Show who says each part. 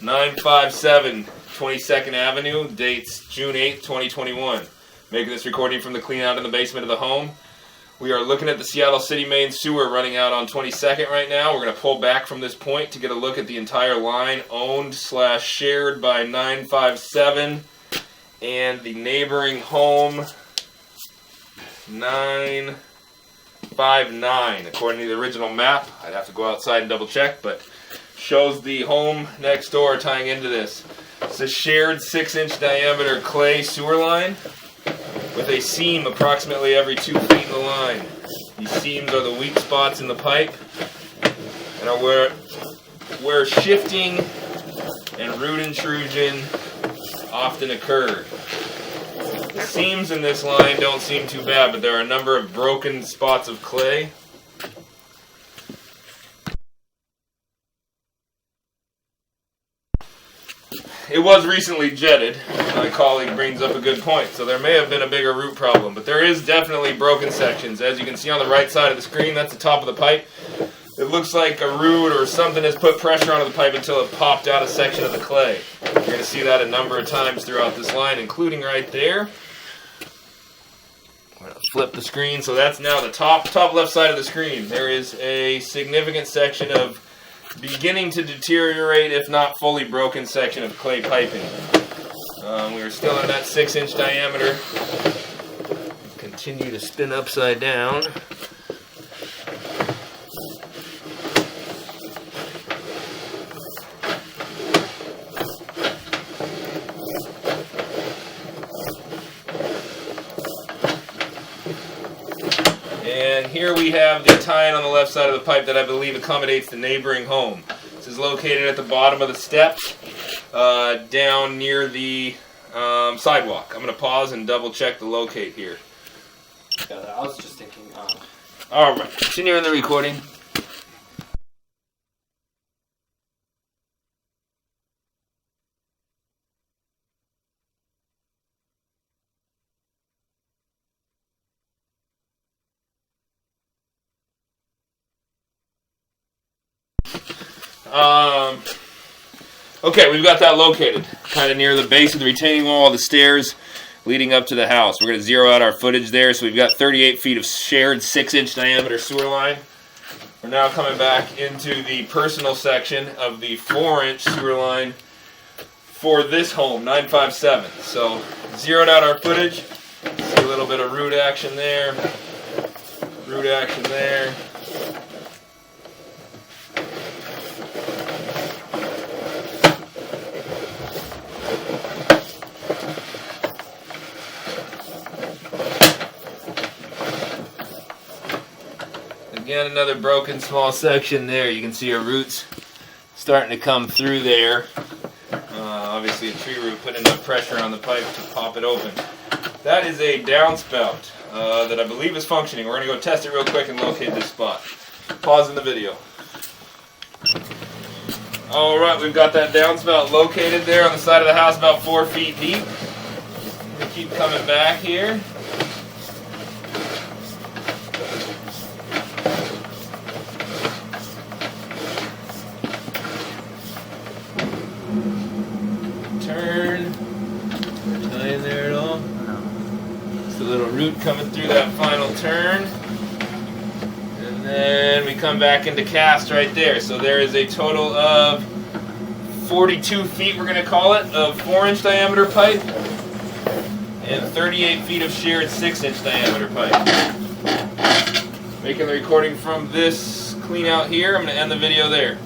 Speaker 1: 957 22nd Avenue, dates June 8th, 2021. Making this recording from the clean out in the basement of the home. We are looking at the Seattle City main sewer running out on 22nd right now. We're going to pull back from this point to get a look at the entire line owned/shared by 957 and the neighboring home 959. According to the original map, I'd have to go outside and double check, but shows the home next door tying into this. It's a shared 6-inch diameter clay sewer line with a seam approximately every 2 feet in the line. These seams are the weak spots in the pipe and are where shifting and root intrusion often occur. The seams in this line don't seem too bad, but there are a number of broken spots of clay. It was recently jetted. My colleague brings up a good point. So there may have been a bigger root problem, but there is definitely broken sections. As you can see on the right side of the screen, that's the top of the pipe. It looks like a root or something has put pressure onto the pipe until it popped out a section of the clay. You're going to see that a number of times throughout this line, including right there. I'm going to flip the screen. So that's now the top left side of the screen. There is a significant section of beginning to deteriorate, if not fully broken, section of clay piping. We are still in that 6-inch diameter. Continue to spin upside down. And here we have the tie-in on the left side of the pipe that I believe accommodates the neighboring home. This is located at the bottom of the steps, down near the sidewalk. I'm going to pause and double check the locate here.
Speaker 2: Yeah, I was just thinking.
Speaker 1: Alright, continuing the recording. Okay, we've got that located, kind of near the base of the retaining wall, the stairs leading up to the house. We're going to zero out our footage there, so we've got 38 feet of shared 6-inch diameter sewer line. We're now coming back into the personal section of the 4-inch sewer line for this home, 957. So, zeroed out our footage. See a little bit of root action there, root action there. Again, another broken small section there. You can see our roots starting to come through there. Obviously a tree root put enough pressure on the pipe to pop it open. That is a downspout that I believe is functioning. We're going to go test it real quick and locate this spot. Pause in the video. Alright, we've got that downspout located there on the side of the house about 4 feet deep. We keep coming back here. Turn. Tie in there at all? No. Just a little root coming through that final turn. And then we come back into cast right there. So there is a total of 42 feet, we're going to call it, of 4-inch diameter pipe and 38 feet of shared 6-inch diameter pipe. Making the recording from this clean out here. I'm going to end the video there.